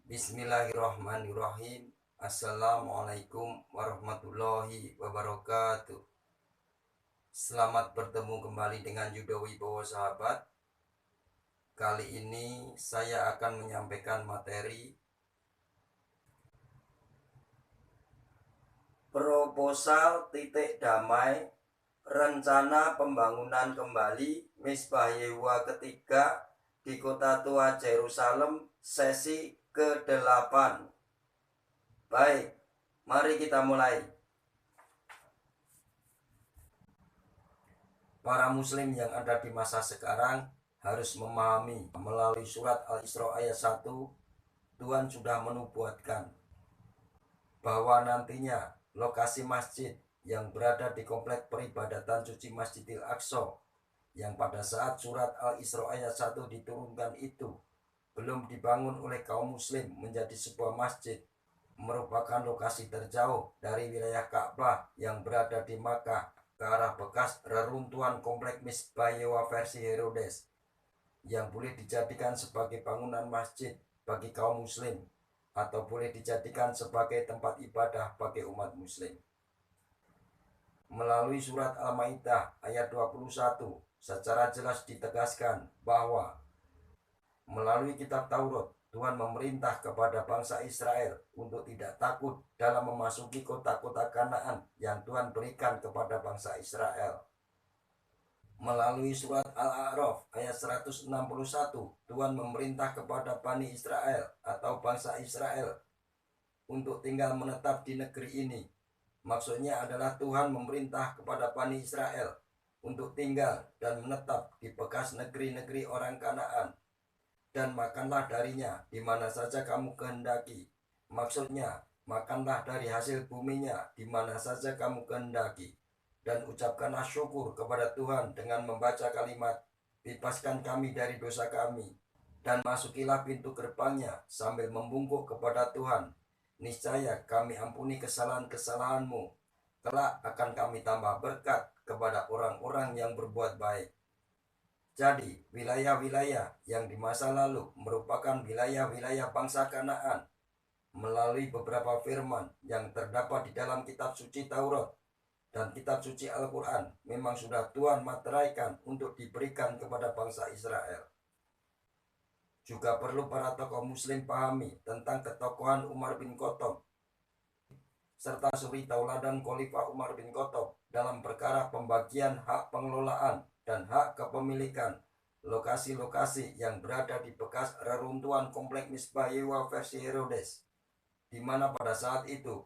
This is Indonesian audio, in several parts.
Bismillahirrahmanirrahim. Assalamualaikum warahmatullahi wabarakatuh. Selamat bertemu kembali dengan Yudo Wibowo sahabat. Kali ini saya akan menyampaikan materi proposal titik damai rencana pembangunan kembali Misbah Yehuwa ketiga di Kota Tua Yerusalem sesi ke-8. Baik, mari kita mulai. Para muslim yang ada di masa sekarang harus memahami melalui surat Al-Isra ayat 1, Tuhan sudah menubuatkan bahwa nantinya lokasi masjid yang berada di komplek peribadatan suci Masjidil Aqsa yang pada saat surat Al-Isra ayat 1 diturunkan itu belum dibangun oleh kaum muslim menjadi sebuah masjid, merupakan lokasi terjauh dari wilayah Ka'bah yang berada di Makkah ke arah bekas reruntuhan komplek Misbah Yehuwa versi Herodes yang boleh dijadikan sebagai bangunan masjid bagi kaum muslim atau boleh dijadikan sebagai tempat ibadah bagi umat muslim. Melalui surat Al-Maidah ayat 21 secara jelas ditegaskan bahwa melalui kitab Taurat, Tuhan memerintah kepada bangsa Israel untuk tidak takut dalam memasuki kota-kota Kanaan yang Tuhan berikan kepada bangsa Israel. Melalui surat Al-A'raf ayat 161, Tuhan memerintah kepada Bani Israel atau bangsa Israel untuk tinggal menetap di negeri ini. Maksudnya adalah Tuhan memerintah kepada Bani Israel untuk tinggal dan menetap di bekas negeri-negeri orang Kanaan. Dan makanlah darinya di mana saja kamu kehendaki. Maksudnya, makanlah dari hasil buminya di mana saja kamu kehendaki. Dan ucapkanlah syukur kepada Tuhan dengan membaca kalimat, bebaskan kami dari dosa kami. Dan masukilah pintu gerbangnya sambil membungkuk kepada Tuhan. Niscaya kami ampuni kesalahan-kesalahanmu. Kelak akan kami tambah berkat kepada orang-orang yang berbuat baik. Jadi, wilayah-wilayah yang di masa lalu merupakan wilayah-wilayah bangsa Kanaan melalui beberapa firman yang terdapat di dalam kitab suci Taurat dan kitab suci Al-Quran memang sudah Tuhan materaikan untuk diberikan kepada bangsa Israel. Juga perlu para tokoh muslim pahami tentang ketokohan Umar bin Khattab serta suri tauladan Khalifah Umar bin Khattab dalam perkara pembagian hak pengelolaan dan hak kepemilikan lokasi-lokasi yang berada di bekas reruntuhan komplek Misbah Yehuwa versi Herodes, di mana pada saat itu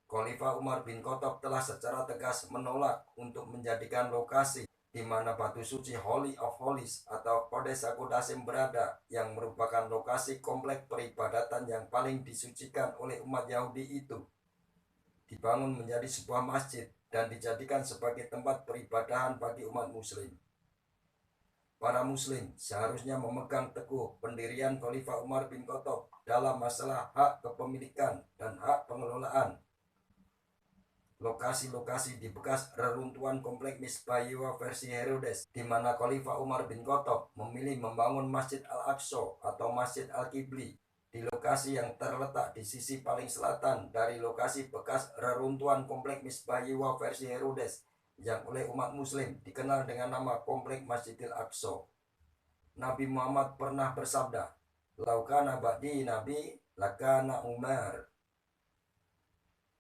Khalifah Umar bin Khattab telah secara tegas menolak untuk menjadikan lokasi di mana batu suci Holy of Holies atau Kodesh HaKodashim berada, yang merupakan lokasi komplek peribadatan yang paling disucikan oleh umat Yahudi itu, dibangun menjadi sebuah masjid dan dijadikan sebagai tempat peribadahan bagi umat muslim. Para muslim seharusnya memegang teguh pendirian Khalifah Umar bin Khattab dalam masalah hak kepemilikan dan hak pengelolaan lokasi-lokasi di bekas reruntuhan komplek Misbah Yehuwa versi Herodes, di mana Khalifah Umar bin Khattab memilih membangun Masjid Al-Aqsa atau Masjid Al-Qibli di lokasi yang terletak di sisi paling selatan dari lokasi bekas reruntuhan komplek Misbah Yehuwa versi Herodes yang oleh umat muslim dikenal dengan nama komplek Masjidil Aqsa. Nabi Muhammad pernah bersabda, "Laukana ba'di nabi lakana Umar."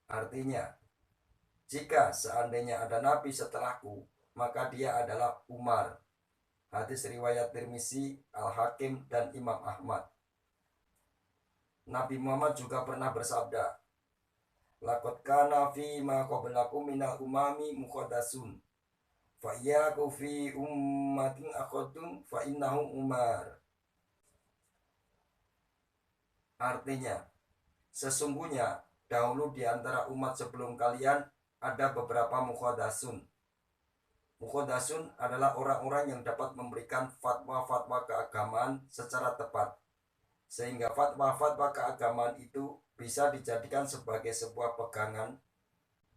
Artinya, jika seandainya ada nabi setelahku, maka dia adalah Umar. Hadis riwayat Tirmizi, Al-Hakim, dan Imam Ahmad. Nabi Muhammad juga pernah bersabda, "Laqad kana fi ma qablakum minal umami muqaddasun. Fa iyyaku fi ummatin akhadtum fa innahu Umar." Artinya, sesungguhnya dahulu di antara umat sebelum kalian ada beberapa muqaddasun. Muqaddasun adalah orang-orang yang dapat memberikan fatwa-fatwa keagamaan secara tepat, sehingga fatwa-fatwa keagamaan itu bisa dijadikan sebagai sebuah pegangan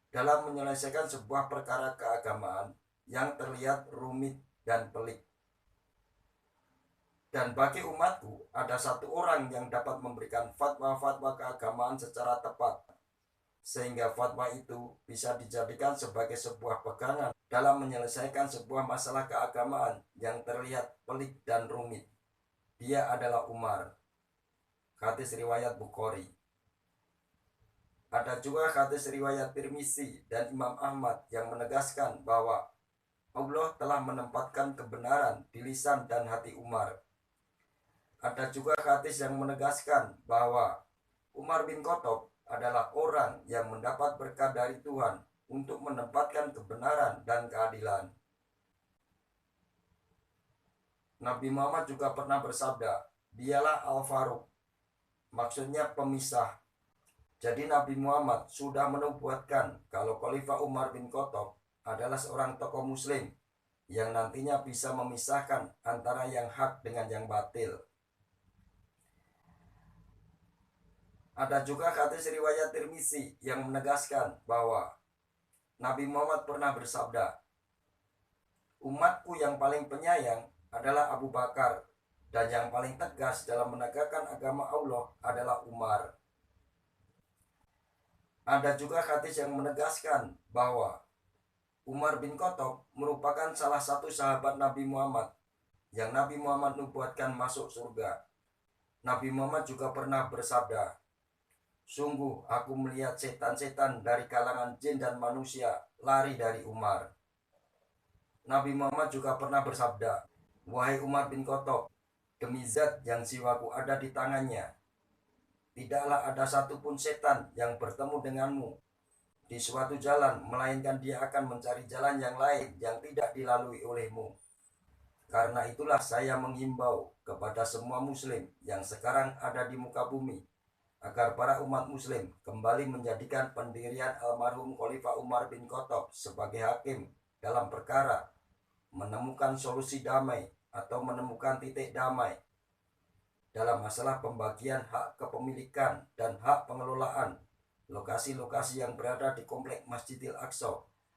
dalam menyelesaikan sebuah perkara keagamaan yang terlihat rumit dan pelik. Dan bagi umatku, ada satu orang yang dapat memberikan fatwa-fatwa keagamaan secara tepat, sehingga fatwa itu bisa dijadikan sebagai sebuah pegangan dalam menyelesaikan sebuah masalah keagamaan yang terlihat pelik dan rumit. Dia adalah Umar. Hadis riwayat Bukhari. Ada juga hadis riwayat Tirmizi dan Imam Ahmad yang menegaskan bahwa Allah telah menempatkan kebenaran di lisan dan hati Umar. Ada juga hadis yang menegaskan bahwa Umar bin Khattab adalah orang yang mendapat berkat dari Tuhan untuk menempatkan kebenaran dan keadilan. Nabi Muhammad juga pernah bersabda, dialah Al-Faruq, maksudnya pemisah. Jadi Nabi Muhammad sudah menubuatkan kalau Khalifah Umar bin Khattab adalah seorang tokoh muslim yang nantinya bisa memisahkan antara yang hak dengan yang batil. Ada juga hadis riwayat Tirmizi yang menegaskan bahwa Nabi Muhammad pernah bersabda, umatku yang paling penyayang adalah Abu Bakar, dan yang paling tegas dalam menegakkan agama Allah adalah Umar. Ada juga hadis yang menegaskan bahwa Umar bin Khattab merupakan salah satu sahabat Nabi Muhammad yang Nabi Muhammad nubuatkan masuk surga. Nabi Muhammad juga pernah bersabda, sungguh aku melihat setan-setan dari kalangan jin dan manusia lari dari Umar. Nabi Muhammad juga pernah bersabda, wahai Umar bin Khattab, demi zat yang jiwaku ada di tangannya, tidaklah ada satupun setan yang bertemu denganmu di suatu jalan, melainkan dia akan mencari jalan yang lain yang tidak dilalui olehmu. Karena itulah saya menghimbau kepada semua muslim yang sekarang ada di muka bumi, agar para umat muslim kembali menjadikan pendirian almarhum Khalifah Umar bin Khattab sebagai hakim dalam perkara menemukan solusi damai atau menemukan titik damai dalam masalah pembagian hak kepemilikan dan hak pengelolaan lokasi-lokasi yang berada di komplek Masjidil Aqsa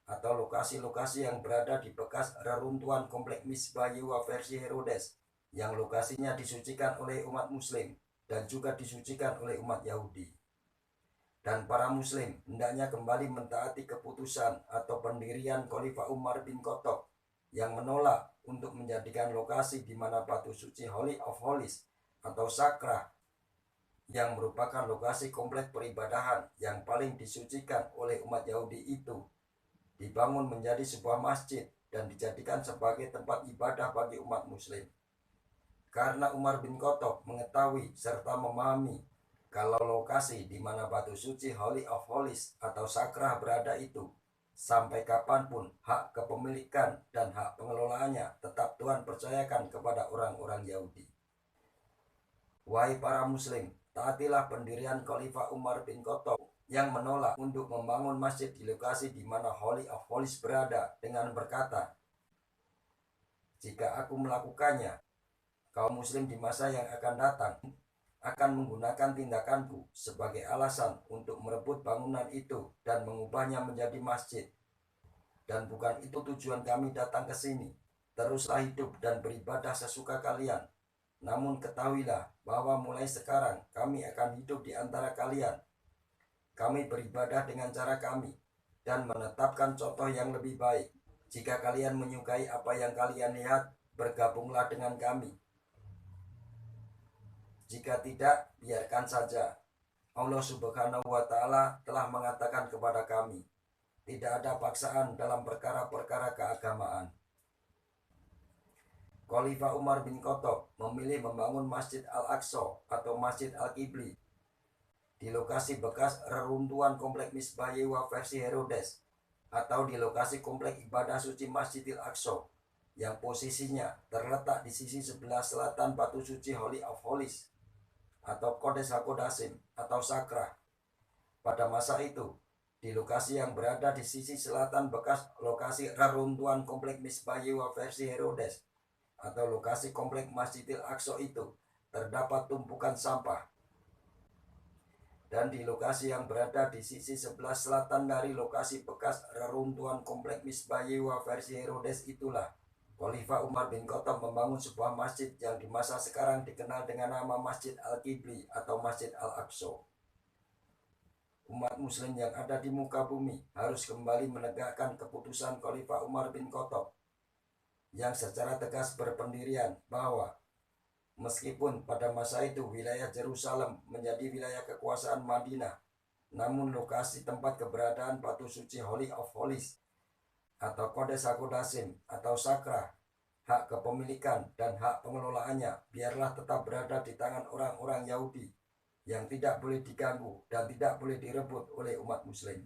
atau lokasi-lokasi yang berada di bekas reruntuhan komplek Misbah Yewa versi Herodes yang lokasinya disucikan oleh umat muslim dan juga disucikan oleh umat Yahudi. Dan para muslim hendaknya kembali mentaati keputusan atau pendirian Khalifah Umar bin Khattab yang menolak untuk menjadikan lokasi di mana batu suci Holy of Holies atau Sakrah yang merupakan lokasi komplek peribadahan yang paling disucikan oleh umat Yahudi itu dibangun menjadi sebuah masjid dan dijadikan sebagai tempat ibadah bagi umat muslim. Karena Umar bin Khattab mengetahui serta memahami kalau lokasi di mana batu suci Holy of Holies atau Sakrah berada itu, sampai kapanpun hak kepemilikan dan hak pengelolaannya tetap Tuhan percayakan kepada orang-orang Yahudi. Wahai para muslim, taatilah pendirian Khalifah Umar bin Khattab yang menolak untuk membangun masjid di lokasi di mana Holy of Holies berada dengan berkata, jika aku melakukannya, kaum muslim di masa yang akan datang akan menggunakan tindakanku sebagai alasan untuk merebut bangunan itu dan mengubahnya menjadi masjid. Dan bukan itu tujuan kami datang ke sini. Teruslah hidup dan beribadah sesuka kalian. Namun ketahuilah bahwa mulai sekarang kami akan hidup di antara kalian. Kami beribadah dengan cara kami dan menetapkan contoh yang lebih baik. Jika kalian menyukai apa yang kalian lihat, bergabunglah dengan kami. Jika tidak, biarkan saja. Allah Subhanahu wa Ta'ala telah mengatakan kepada kami, tidak ada paksaan dalam perkara-perkara keagamaan. Khalifah Umar bin Khattab memilih membangun Masjid Al-Aqsa atau Masjid Al-Qibli di lokasi bekas reruntuhan komplek Misbah Yewa versi Herodes atau di lokasi komplek ibadah suci Masjidil Aqsa yang posisinya terletak di sisi sebelah selatan batu suci Holy of Holies atau Kodes HaKodasim atau Sakrah. Pada masa itu, di lokasi yang berada di sisi selatan bekas lokasi reruntuhan komplek Misbah Yewa versi Herodes atau lokasi komplek Masjidil Aqsa itu terdapat tumpukan sampah. Dan di lokasi yang berada di sisi sebelah selatan dari lokasi bekas reruntuhan komplek Misbah Yewa versi Herodes itulah Khalifah Umar bin Khattab membangun sebuah masjid yang di masa sekarang dikenal dengan nama Masjid Al-Qibli atau Masjid Al-Aqsa. Umat muslim yang ada di muka bumi harus kembali menegakkan keputusan Khalifah Umar bin Khattab yang secara tegas berpendirian bahwa meskipun pada masa itu wilayah Yerusalem menjadi wilayah kekuasaan Madinah, namun lokasi tempat keberadaan batu suci Holy of Holies atau Kodes Hakodasim atau Sakra, hak kepemilikan dan hak pengelolaannya biarlah tetap berada di tangan orang-orang Yahudi yang tidak boleh diganggu dan tidak boleh direbut oleh umat muslim.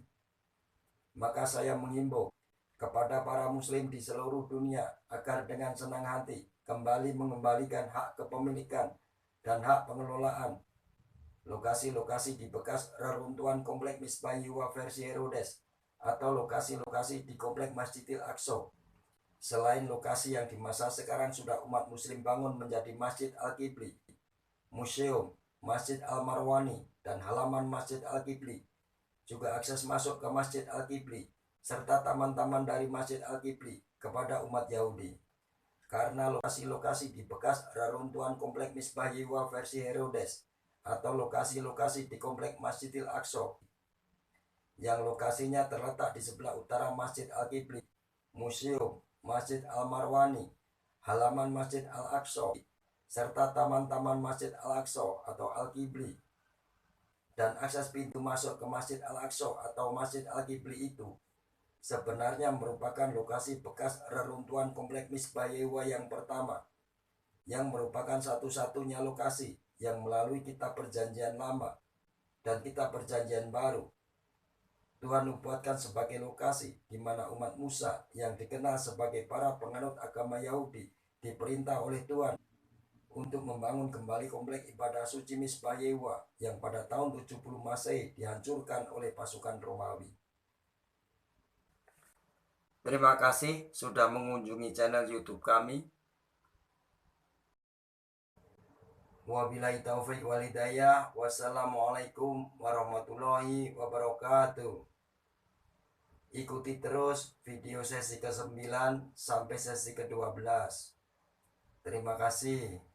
Maka saya menghimbau kepada para muslim di seluruh dunia agar dengan senang hati kembali mengembalikan hak kepemilikan dan hak pengelolaan lokasi-lokasi di bekas reruntuhan komplek Misbah Yehuwa versi Herodes atau lokasi-lokasi di komplek Masjidil Aqsa, selain lokasi yang di masa sekarang sudah umat muslim bangun menjadi Masjid Al-Qibli, museum, Masjid Al-Marwani, dan halaman Masjid Al-Qibli, juga akses masuk ke Masjid Al-Qibli, serta taman-taman dari Masjid Al-Qibli kepada umat Yahudi. Karena lokasi-lokasi di bekas reruntuhan komplek Misbah Yehuwa versi Herodes atau lokasi-lokasi di komplek Masjidil Aqsa yang lokasinya terletak di sebelah utara Masjid Al-Qibli, museum, Masjid Al-Marwani, halaman Masjid Al-Aqsa, serta taman-taman Masjid Al-Aqsa atau Al-Qibli, dan akses pintu masuk ke Masjid Al-Aqsa atau Masjid Al-Qibli itu sebenarnya merupakan lokasi bekas reruntuhan komplek Misbah Yehuwa yang pertama, yang merupakan satu-satunya lokasi yang melalui kitab perjanjian lama dan kitab perjanjian baru Tuhan nubuatkan sebagai lokasi di mana umat Musa yang dikenal sebagai para penganut agama Yahudi diperintah oleh Tuhan untuk membangun kembali komplek ibadah suci Misbah Yehuwa yang pada tahun 70 Masehi dihancurkan oleh pasukan Romawi. Terima kasih sudah mengunjungi channel YouTube kami. Wabillahi taufiq wal hidayah. Wassalamualaikum warahmatullahi wabarakatuh. Ikuti terus video sesi ke-9 sampai sesi ke-12. Terima kasih.